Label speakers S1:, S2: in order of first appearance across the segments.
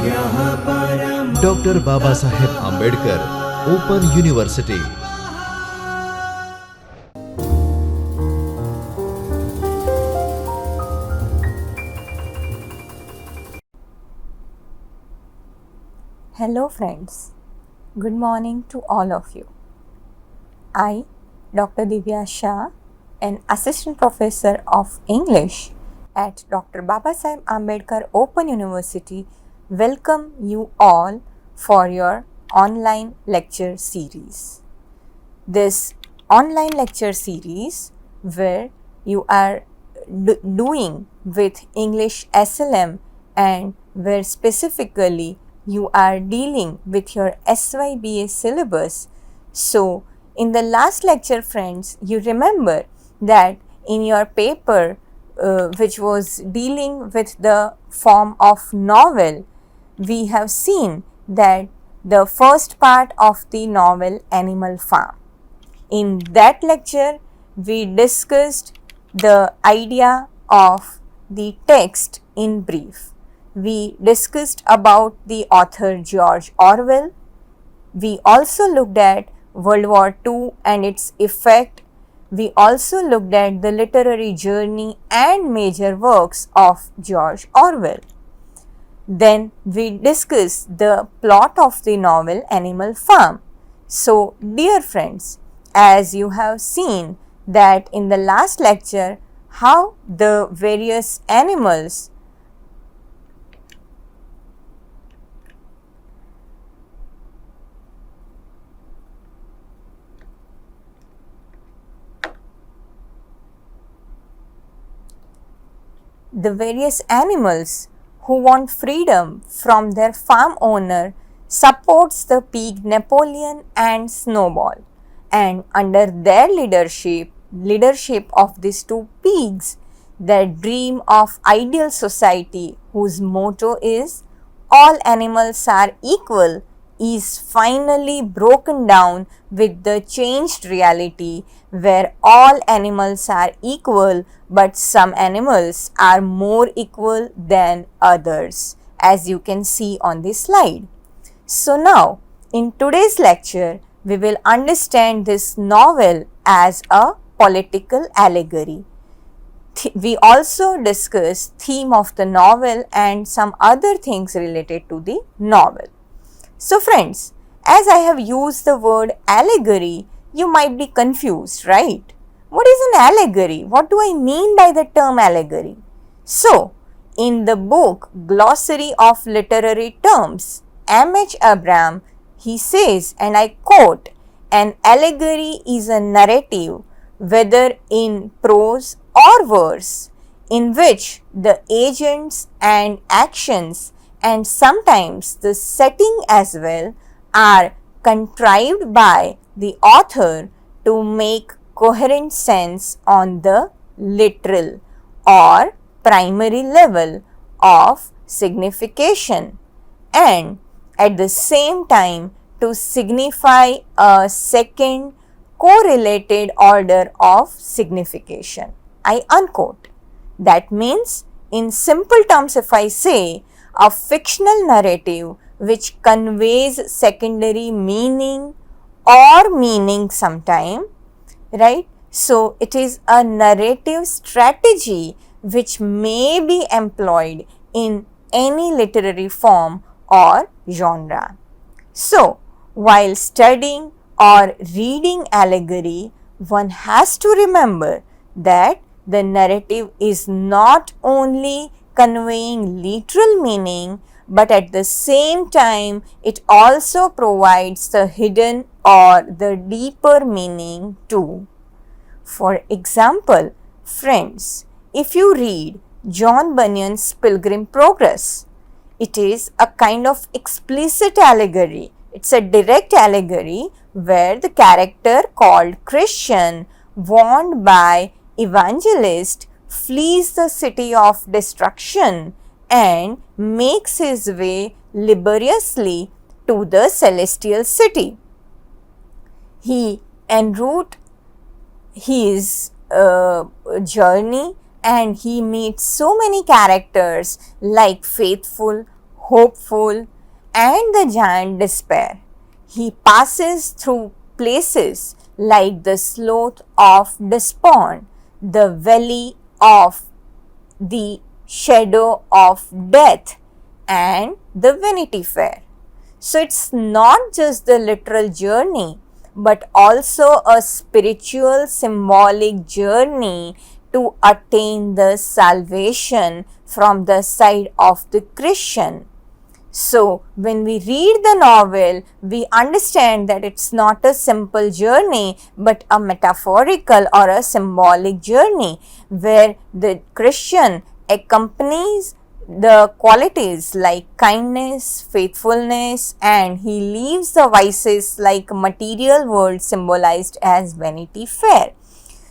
S1: Dr. Babasaheb Ambedkar Open University.
S2: Hello friends, good morning to all of you. I, Dr. Divya Shah, an Assistant Professor of English at Dr. Babasaheb Ambedkar Open University, welcome you all for your online lecture series. This online lecture series where you are doing with English SLM and where specifically you are dealing with your SYBA syllabus. So, in the last lecture friends, you remember that in your paper which was dealing with the form of novel, we have seen that the first part of the novel Animal Farm. In that lecture, we discussed the idea of the text in brief. We discussed about the author George Orwell. We also looked at World War II and its effect. We also looked at the literary journey and major works of George Orwell. Then we discussed the plot of the novel Animal Farm. So, dear friends, as you have seen that in the last lecture, how the various animals who want freedom from their farm owner supports the pig Napoleon and Snowball, and under their leadership of these two pigs, their dream of ideal society whose motto is all animals are equal is finally broken down with the changed reality where all animals are equal but some animals are more equal than others, as you can see on this slide. So now in today's lecture we will understand this novel as a political allegory. We also discuss theme of the novel and some other things related to the novel. So friends, as I have used the word allegory, you might be confused, right? What is an allegory? What do I mean by the term allegory? So, in the book Glossary of Literary Terms, M.H. Abraham, he says, and I quote, an allegory is a narrative, whether in prose or verse, in which the agents and actions and sometimes the setting as well are contrived by the author to make coherent sense on the literal or primary level of signification and at the same time to signify a second correlated order of signification. I unquote. That means, in simple terms, if I say a fictional narrative which conveys secondary meaning or meaning sometime, right? So, it is a narrative strategy which may be employed in any literary form or genre. So, while studying or reading allegory, one has to remember that the narrative is not only conveying literal meaning, but at the same time it also provides the hidden or the deeper meaning too. For example, friends, if you read John Bunyan's Pilgrim Progress, it is a kind of explicit allegory. It's a direct allegory where the character called Christian, warned by evangelist, flees the city of destruction and makes his way laboriously to the celestial city. He en route his journey and he meets so many characters like faithful, hopeful, and the giant despair. He passes through places like the slough of despond, the valley of the shadow of death, and the Vanity Fair. So it's not just the literal journey, but also a spiritual, symbolic journey to attain the salvation from the side of the Christian. So, when we read the novel, we understand that it's not a simple journey but a metaphorical or a symbolic journey where the Christian accompanies the qualities like kindness, faithfulness, and he leaves the vices like material world symbolized as Vanity Fair.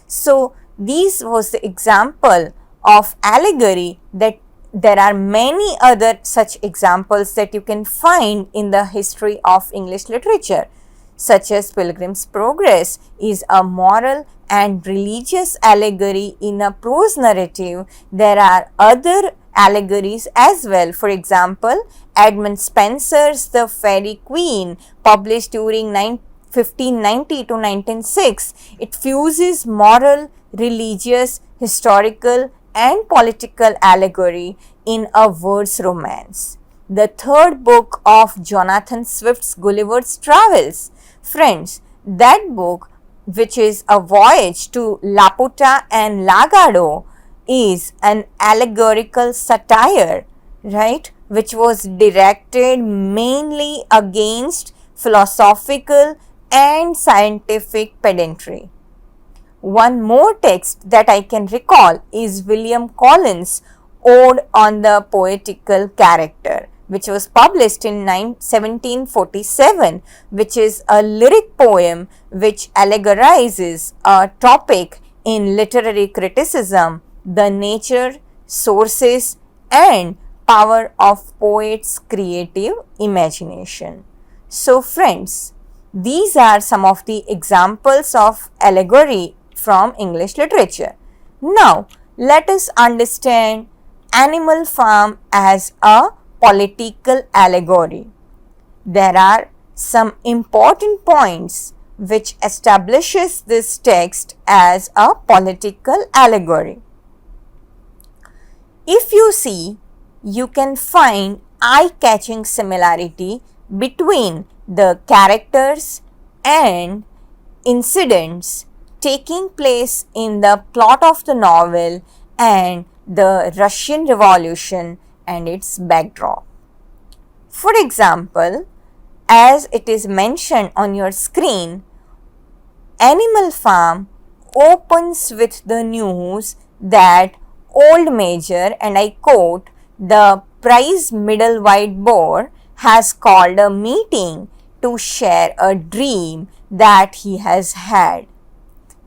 S2: So, this was the example of allegory that there are many other such examples that you can find in the history of English literature, such as Pilgrim's Progress is a moral and religious allegory in a prose narrative. There are other allegories as well. For example, Edmund Spenser's The Faerie Queene, published during 1590 to 1906, it fuses moral, religious, historical, and political allegory in a verse romance. The third book of Jonathan Swift's Gulliver's Travels. Friends, that book, which is a voyage to Laputa and Lagado, is an allegorical satire, right, which was directed mainly against philosophical and scientific pedantry. One more text that I can recall is William Collins' Ode on the Poetical Character, which was published in 1747, which is a lyric poem which allegorizes a topic in literary criticism, the nature, sources, and power of poets' creative imagination. So, friends, these are some of the examples of allegory from English literature. Now, let us understand Animal Farm as a political allegory. There are some important points which establishes this text as a political allegory. If you see, you can find eye-catching similarity between the characters and incidents taking place in the plot of the novel and the Russian Revolution and its backdrop. For example, as it is mentioned on your screen, Animal Farm opens with the news that Old Major, and I quote, the prize middle white boar has called a meeting to share a dream that he has had.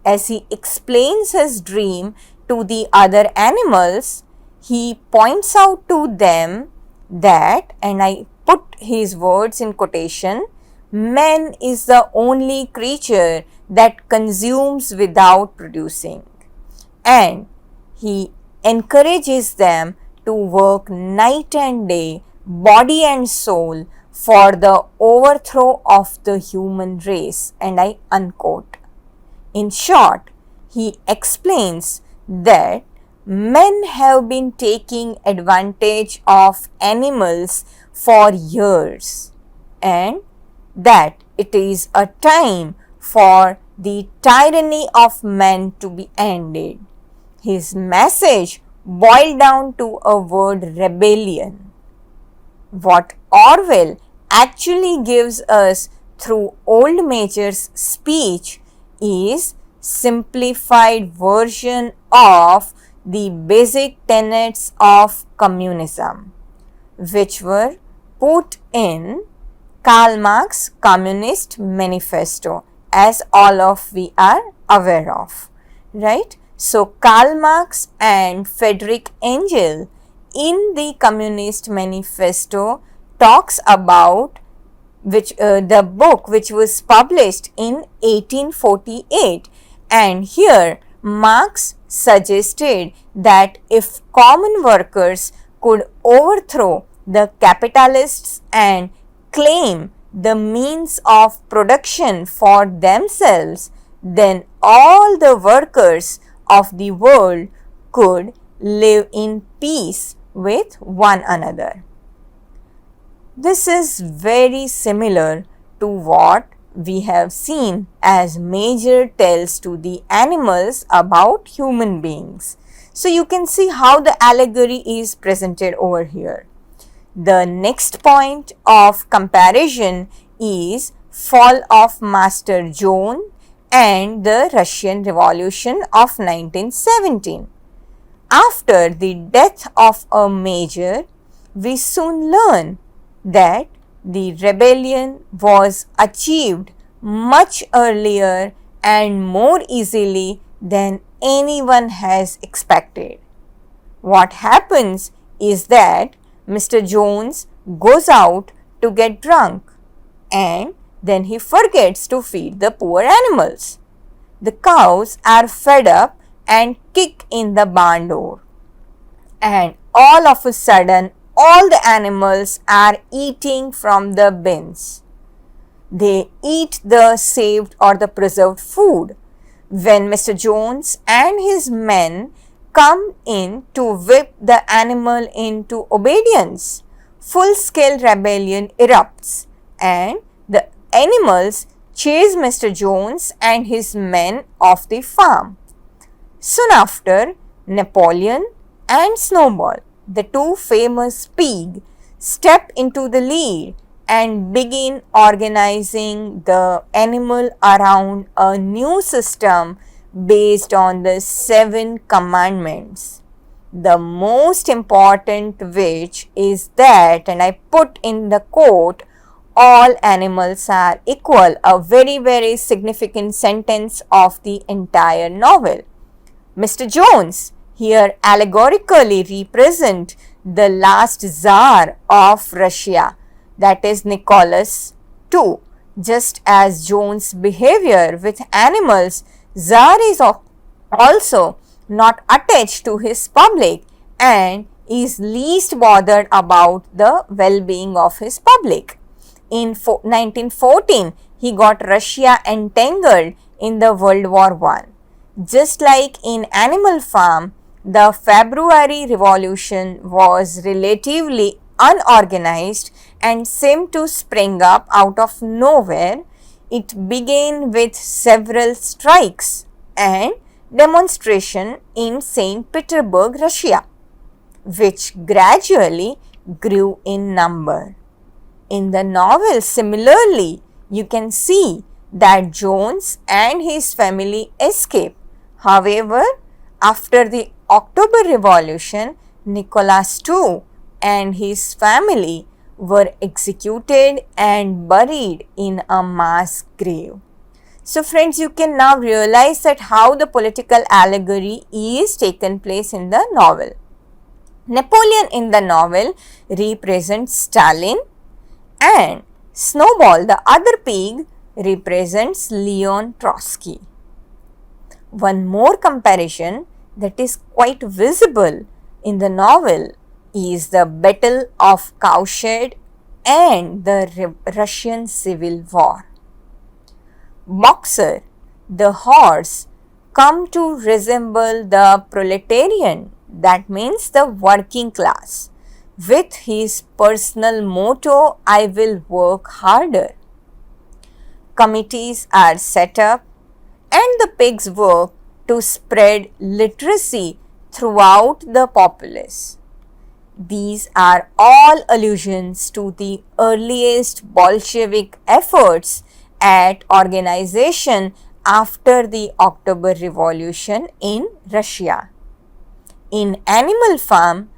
S2: As he explains his dream to the other animals, he points out to them that, and I put his words in quotation, man is the only creature that consumes without producing. And he encourages them to work night and day, body and soul, for the overthrow of the human race, and I unquote. In short, he explains that men have been taking advantage of animals for years and that it is a time for the tyranny of men to be ended. His message boiled down to a word, rebellion. What Orwell actually gives us through Old Major's speech is simplified version of the basic tenets of communism, which were put in Karl Marx's Communist Manifesto, as all of we are aware of, right? So, Karl Marx and Friedrich Engels in the Communist Manifesto talks about the book which was published in 1848, and here Marx suggested that if common workers could overthrow the capitalists and claim the means of production for themselves, then all the workers of the world could live in peace with one another. This is very similar to what we have seen as major tells to the animals about human beings. So you can see how the allegory is presented over here. The next point of comparison is fall of Master Zhon and the Russian Revolution of 1917. After the death of a major, we soon learn that the rebellion was achieved much earlier and more easily than anyone has expected. What happens is that Mr. Jones goes out to get drunk and then he forgets to feed the poor animals. The cows are fed up and kick in the barn door, and all of a sudden all the animals are eating from the bins. They eat the saved or the preserved food. When Mr. Jones and his men come in to whip the animal into obedience, full-scale rebellion erupts and the animals chase Mr. Jones and his men off the farm. Soon after, Napoleon and Snowball, the two famous pigs, step into the lead and begin organizing the animal around a new system based on the 7 commandments. The most important which is that, and I put in the quote, all animals are equal, a very significant sentence of the entire novel. Mr. Jones here allegorically represent the last Tsar of Russia, that is Nicholas II. Just as Jones' behavior with animals, Tsar is also not attached to his public and is least bothered about the well-being of his public. In 1914, he got Russia entangled in the World War I. Just like in Animal Farm, the February Revolution was relatively unorganized and seemed to spring up out of nowhere. It began with several strikes and demonstration in St. Petersburg, Russia, which gradually grew in number. In the novel, similarly, you can see that Jones and his family escape. However, after the October Revolution, Nicholas II and his family were executed and buried in a mass grave. So friends, you can now realize that how the political allegory is taken place in the novel. Napoleon in the novel represents Stalin and Snowball, the other pig, represents Leon Trotsky. One more comparison that is quite visible in the novel is the Battle of Cowshed and the Russian Civil War. Boxer, the horse, come to resemble the proletarian, that means the working class, with his personal motto, I will work harder. Committees are set up and the pigs work to spread literacy throughout the populace. These are all allusions to the earliest Bolshevik efforts at organization after the October Revolution in Russia. In Animal Farm,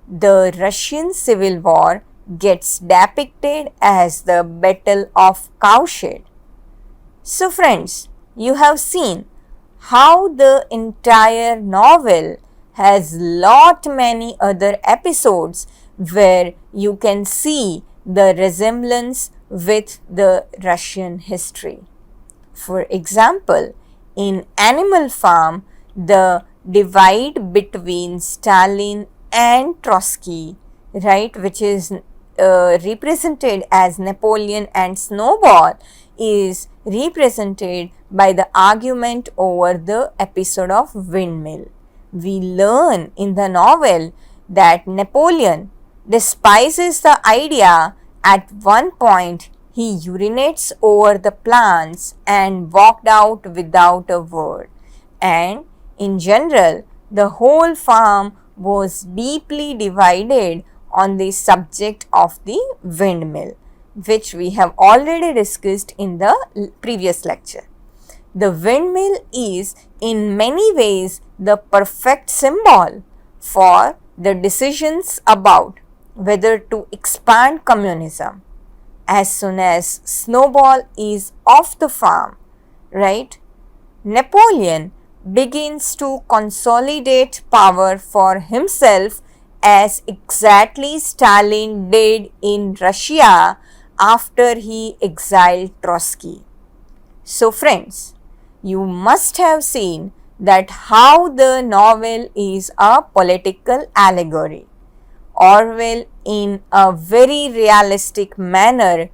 S2: the Russian Civil War gets depicted as the Battle of Cowshed. So friends, you have seen how the entire novel has many other episodes where you can see the resemblance with the Russian history. For example, in Animal Farm, the divide between Stalin and Trotsky right, which is represented as Napoleon and Snowball, is represented by the argument over the episode of Windmill. We learn in the novel that Napoleon despises the idea. At one point, he urinates over the plants and walked out without a word. And in general, the whole farm was deeply divided on the subject of the windmill, which we have already discussed in the previous lecture. The windmill is in many ways the perfect symbol for the decisions about whether to expand communism. As soon as Snowball is off the farm, right, Napoleon begins to consolidate power for himself, as exactly Stalin did in Russia after he exiled Trotsky. So friends, you must have seen that how the novel is a political allegory. Orwell, in a very realistic manner,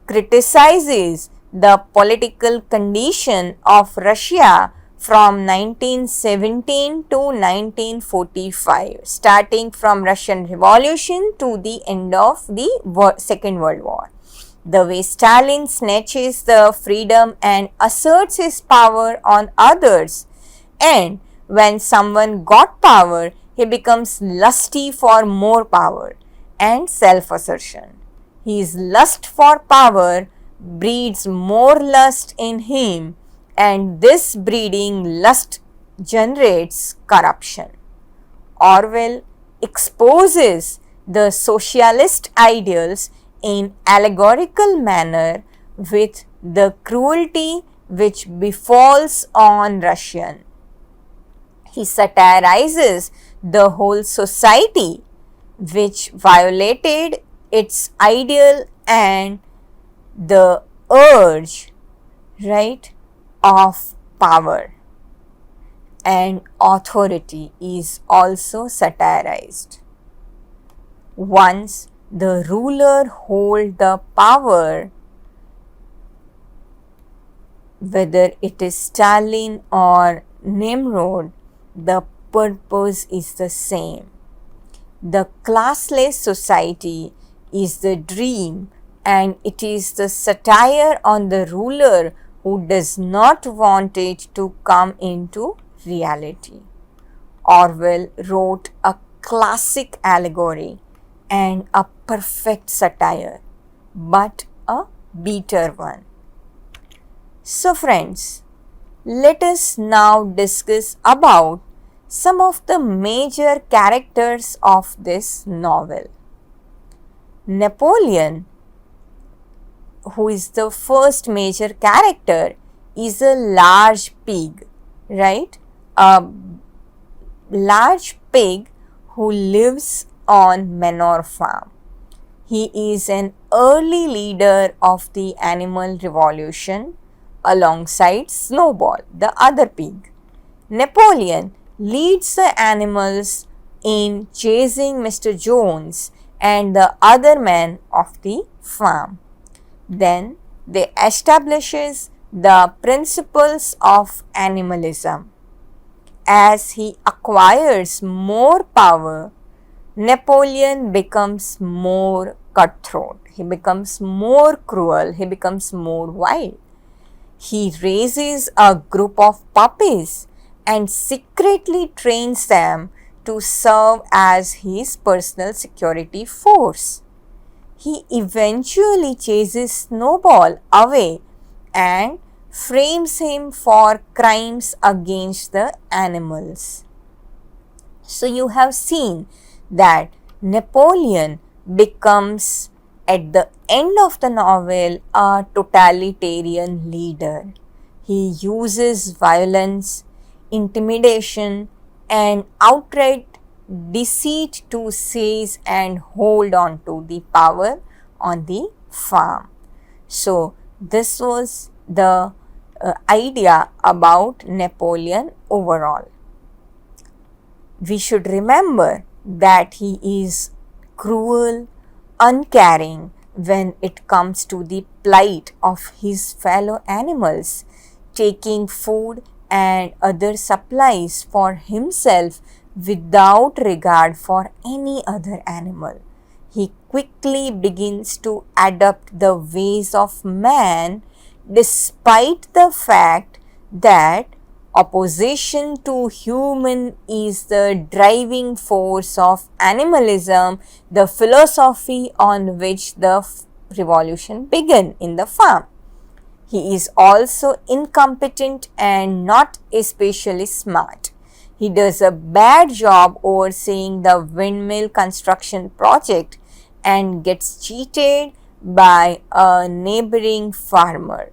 S2: criticizes the political condition of Russia from 1917 to 1945, starting from Russian Revolution to the end of the Second World War. The way Stalin snatches the freedom and asserts his power on others, and when someone got power, he becomes lusty for more power and self-assertion. His lust for power breeds more lust in him, and this breeding lust generates corruption. Orwell exposes the socialist ideals in allegorical manner with the cruelty which befalls on Russian. He satirizes the whole society which violated its ideal and the urge, right, of power, and authority is also satirized. Once the ruler hold the power, whether it is Stalin or Nimrod, the purpose is the same. The classless society is the dream, and it is the satire on the ruler who does not want it to come into reality. Orwell wrote a classic allegory and a perfect satire, but a bitter one. So friends, let us now discuss about some of the major characters of this novel. Napoleon, who is the first major character, is a large pig, right? A large pig who lives on manure farm. He is an early leader of the animal revolution alongside Snowball, the other pig. Napoleon leads the animals in chasing Mr. Jones and the other men of the farm. Then they establishes the principles of animalism. As he acquires more power, Napoleon becomes more cutthroat. He becomes more cruel. He becomes more wild. He raises a group of puppies and secretly trains them to serve as his personal security force. He eventually chases Snowball away and frames him for crimes against the animals. So you have seen that Napoleon becomes at the end of the novel a totalitarian leader. He uses violence, intimidation, and outright deceit to seize and hold on to the power on the farm. So this was the idea about Napoleon overall. We should remember that he is cruel, uncaring when it comes to the plight of his fellow animals, taking food and other supplies for himself without regard for any other animal. He quickly begins to adopt the ways of man despite the fact that opposition to human is the driving force of animalism, the philosophy on which the revolution began in the farm. He is also incompetent and not especially smart. He does a bad job overseeing the windmill construction project and gets cheated by a neighboring farmer.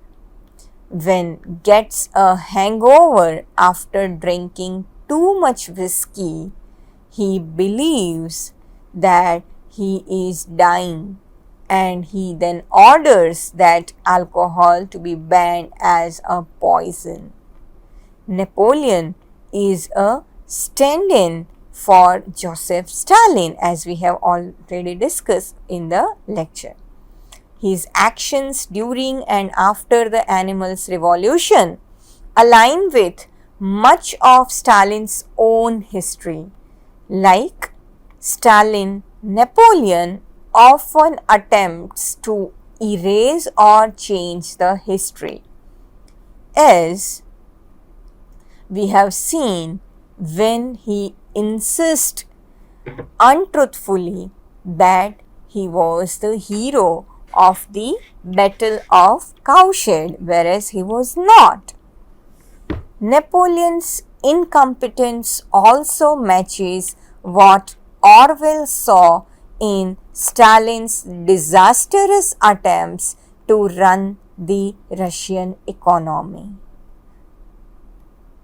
S2: When gets a hangover after drinking too much whiskey, he believes that he is dying and he then orders that alcohol to be banned as a poison. Napoleon is a stand-in for Joseph Stalin, as we have already discussed in the lecture. His actions during and after the animals' revolution align with much of Stalin's own history. Like Stalin, Napoleon often attempts to erase or change the history. As we have seen, when he insists untruthfully that he was the hero of the Battle of Cowshed, whereas he was not. Napoleon's incompetence also matches what Orwell saw in Stalin's disastrous attempts to run the Russian economy.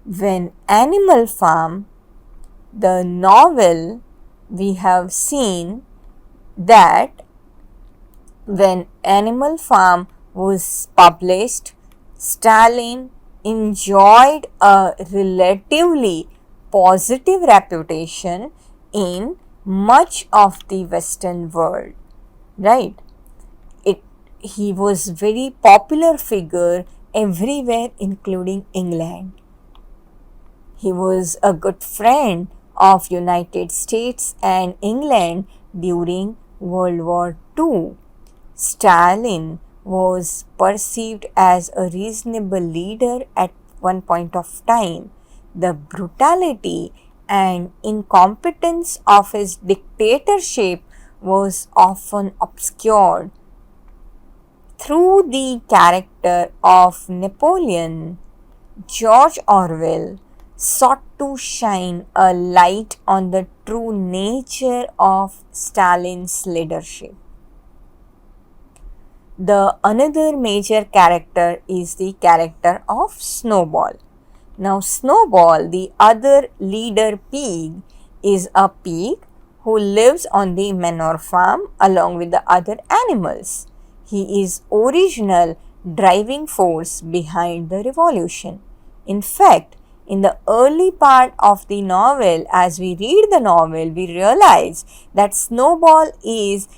S2: When Animal Farm, the novel, we have seen that when Animal Farm was published, Stalin enjoyed a relatively positive reputation in much of the Western world, right? He was very popular figure everywhere, including England. He was a good friend of United States and England during World War II. Stalin was perceived as a reasonable leader at one point of time. The brutality and incompetence of his dictatorship was often obscured. Through the character of Napoleon, George Orwell sought to shine a light on the true nature of Stalin's leadership. The another major character is the character of Snowball. Now Snowball, the other leader pig, is a pig who lives on the manure farm along with the other animals. He is original driving force behind the revolution. In fact, in the early part of the novel, as we read the novel, we realize that Snowball is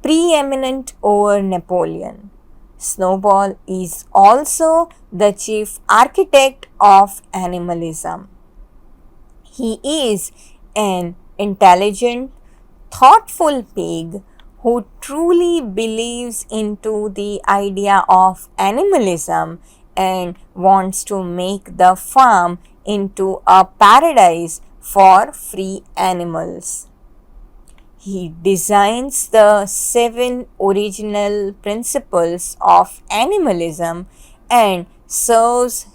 S2: preeminent over Napoleon. Snowball is also the chief architect of animalism. He is an intelligent, thoughtful pig who truly believes into the idea of animalism and wants to make the farm into a paradise for free animals. He designs the 7 original principles of animalism and serves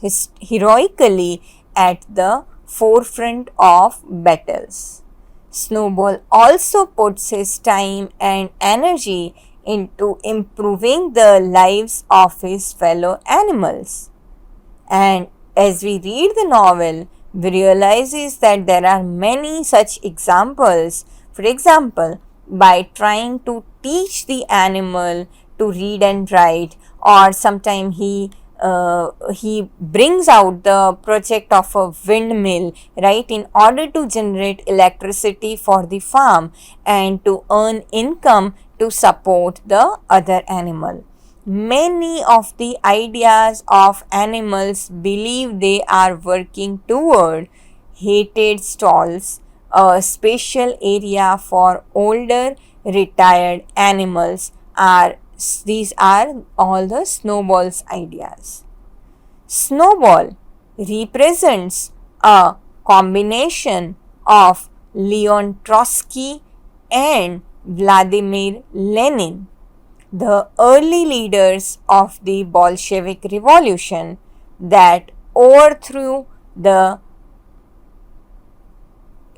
S2: heroically at the forefront of battles. Snowball also puts his time and energy into improving the lives of his fellow animals. And as we read the novel, we realize that there are many such examples. For example, by trying to teach the animal to read and write, or sometimes he he brings out the project of a windmill, right, in order to generate electricity for the farm and to earn income to support the other animal. Many of the ideas of animals believe they are working toward hated stalls, a special area for older retired animals. Are these are all the Snowball's ideas. Snowball represents a combination of Leon Trotsky and Vladimir Lenin, the early leaders of the Bolshevik Revolution that overthrew the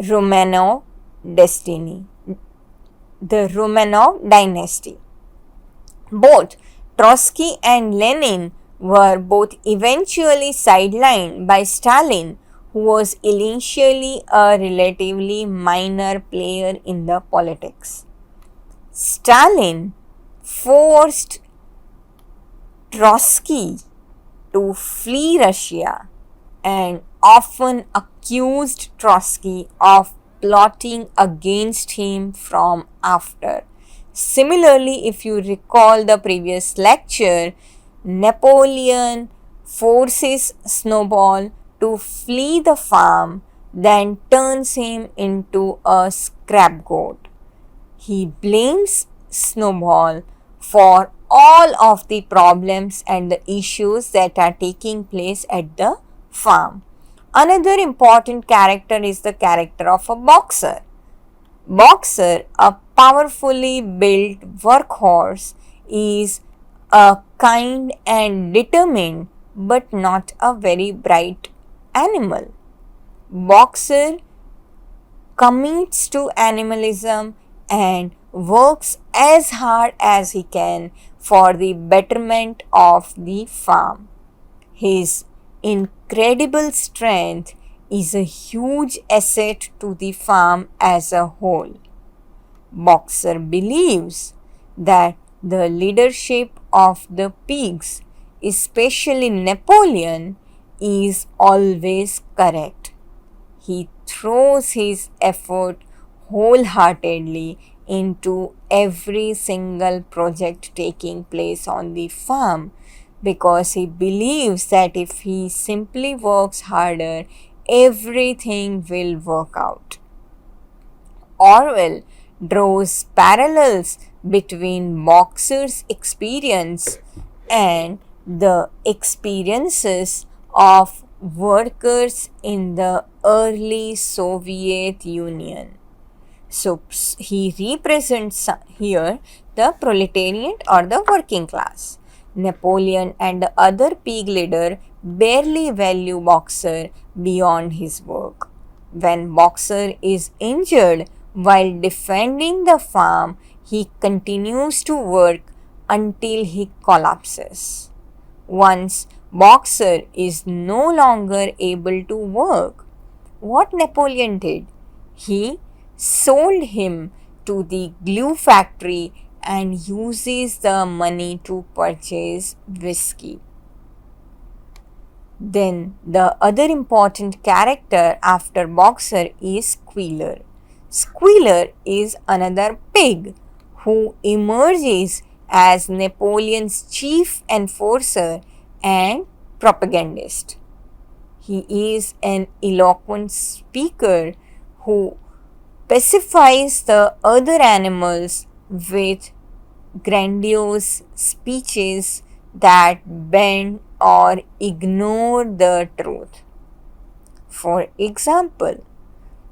S2: Romanov destiny, the Romanov dynasty. Both Trotsky and Lenin were both eventually sidelined by Stalin, who was initially a relatively minor player in the politics. Stalin forced Trotsky to flee Russia and often accused Trotsky of plotting against him from after. Similarly, if you recall the previous lecture, Napoleon forces Snowball to flee the farm, then turns him into a scapegoat. He blames Snowball for all of the problems and the issues that are taking place at the farm. Another important character is the character of a boxer. Boxer, a powerfully built workhorse, is a kind and determined but not a very bright animal. Boxer commits to animalism and works as hard as he can for the betterment of the farm. His incredible strength is a huge asset to the farm as a whole. Boxer believes that the leadership of the pigs, especially Napoleon, is always correct. He throws his effort wholeheartedly into every single project taking place on the farm because he believes that if he simply works harder, everything will work out. Orwell draws parallels between Boxer's experience and the experiences of workers in the early Soviet Union. So he represents here the proletariat or the working class. Napoleon and the other pig leader barely value Boxer beyond his work. When Boxer is injured while defending the farm, he continues to work until he collapses. Once Boxer is no longer able to work, what Napoleon did? He sold him to the glue factory and uses the money to purchase whiskey. Then the other important character after Boxer is Squealer. Squealer is another pig who emerges as Napoleon's chief enforcer and propagandist. He is an eloquent speaker who pacifies the other animals with grandiose speeches that bend or ignore the truth. For example,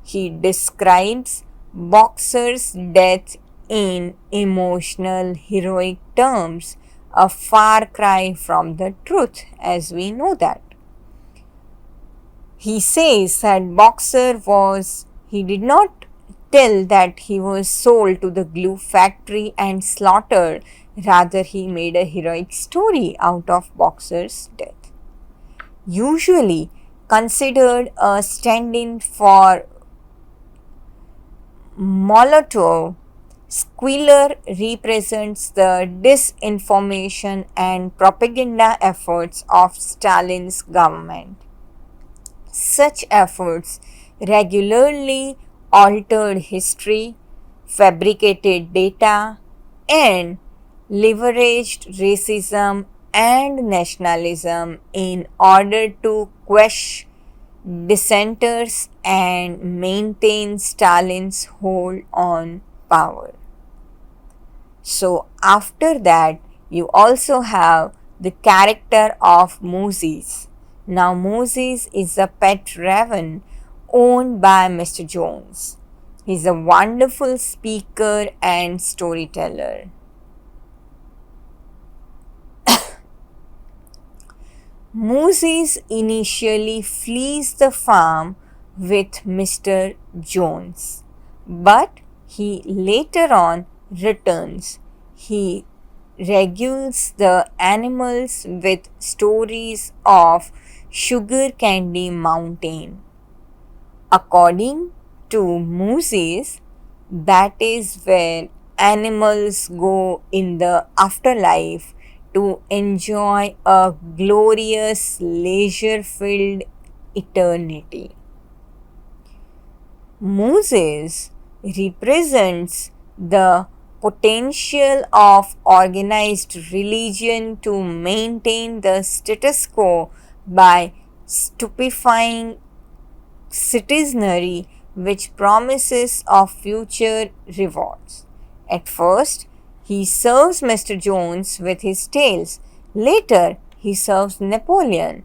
S2: he describes Boxer's death in emotional, heroic terms, a far cry from the truth, as we know that. He says that he did not tell that he was sold to the glue factory and slaughtered, rather, he made a heroic story out of Boxer's death. Usually considered a stand in for Molotov, Squealer represents the disinformation and propaganda efforts of Stalin's government. Such efforts regularly altered history, fabricated data, and leveraged racism and nationalism in order to quash dissenters and maintain Stalin's hold on power. So, after that, you also have the character of Moses. Now, Moses is a pet raven owned by Mr. Jones. He's a wonderful speaker and storyteller. Moses initially flees the farm with Mr. Jones, but he later on returns. He regales the animals with stories of Sugar Candy Mountain. According to Moses, that is where animals go in the afterlife to enjoy a glorious, leisure filled eternity. Moses represents the potential of organized religion to maintain the status quo by stupefying citizenry which promises of future rewards. At first, he serves Mr. Jones with his tales. Later, he serves Napoleon.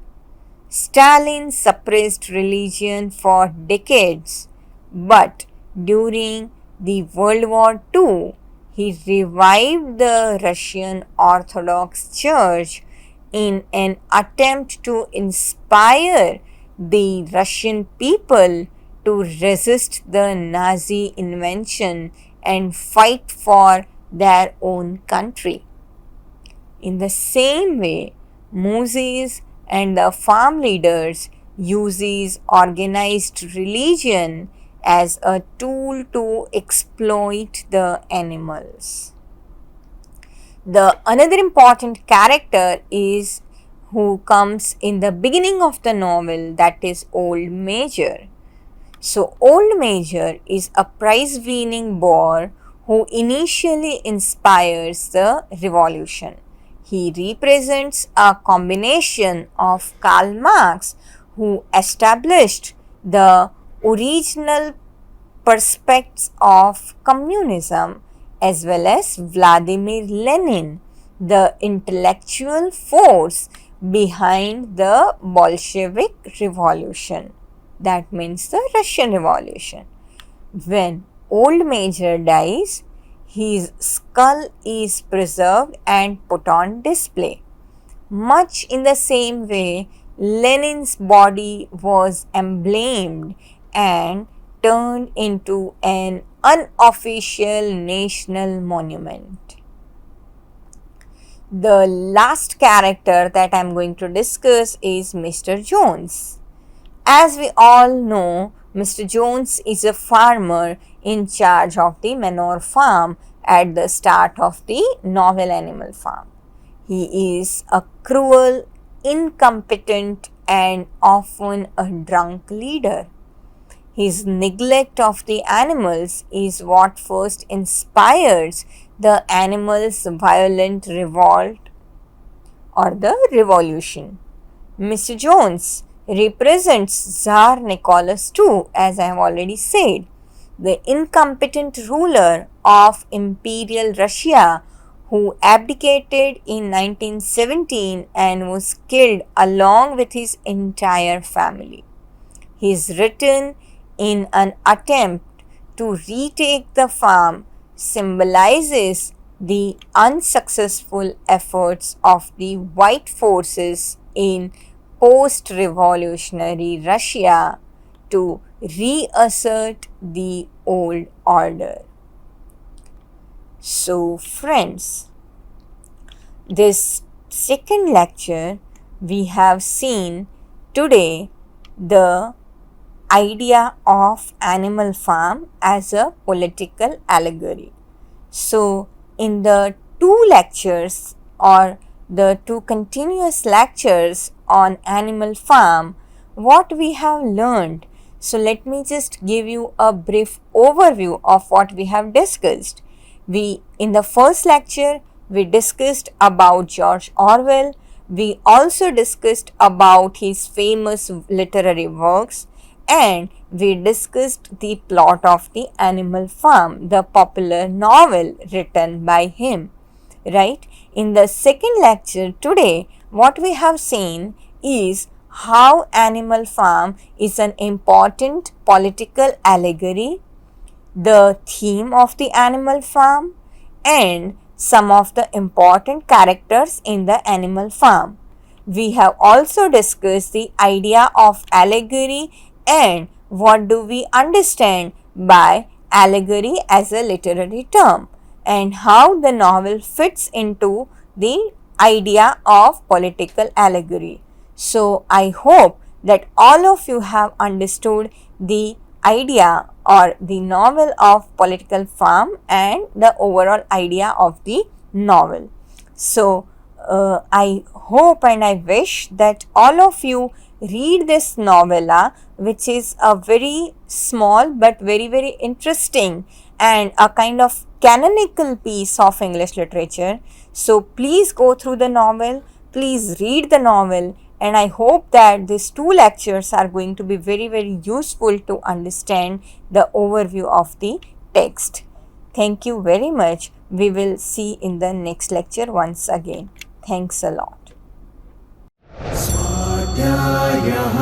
S2: Stalin suppressed religion for decades, but during the World War II, he revived the Russian Orthodox Church in an attempt to inspire the Russian people to resist the Nazi invasion and fight for their own country. In the same way, Moses and the farm leaders uses organized religion as a tool to exploit the animals. The another important character is who comes in the beginning of the novel, that is Old Major. So Old Major is a prize-winning boar who initially inspires the revolution. He represents a combination of Karl Marx, who established the original perspectives of communism, as well as Vladimir Lenin, the intellectual force behind the Bolshevik Revolution. That means the Russian Revolution. When Old Major dies, his skull is preserved and put on display. Much in the same way, Lenin's body was emblemed and turned into an unofficial national monument. The last character that I am going to discuss is Mr. Jones. As we all know, Mr. Jones is a farmer in charge of the manure farm at the start of the novel Animal Farm. He is a cruel, incompetent, and often a drunk leader. His neglect of the animals is what first inspires the animals' violent revolt or the revolution. Mr. Jones represents Tsar Nicholas II, as I have already said, the incompetent ruler of Imperial Russia who abdicated in 1917 and was killed along with his entire family. He is written in an attempt to retake the farm, symbolizes the unsuccessful efforts of the white forces in post-revolutionary Russia to reassert the old order. So friends, this second lecture we have seen today the idea of Animal Farm as a political allegory. So, in the two lectures or the two continuous lectures on Animal Farm, what we have learned. So, let me just give you a brief overview of what we have discussed. In the first lecture, we discussed about George Orwell. We also discussed about his famous literary works, and we discussed the plot of the Animal Farm, the popular novel written by him. Right? In the second lecture today, what we have seen is how Animal Farm is an important political allegory, the theme of the Animal Farm, and some of the important characters in the Animal Farm. We have also discussed the idea of allegory and what do we understand by allegory as a literary term, and how the novel fits into the idea of political allegory. So, I hope that all of you have understood the idea or the novel of Political Farm and the overall idea of the novel. So, I hope and I wish that all of you read this novella, which is a very small but very, very interesting and a kind of canonical piece of English literature. So, please go through the novel, please read the novel, and I hope that these two lectures are going to be very, very useful to understand the overview of the text. Thank you very much. We will see in the next lecture once again. Thanks a lot.
S3: स्वाध्यायः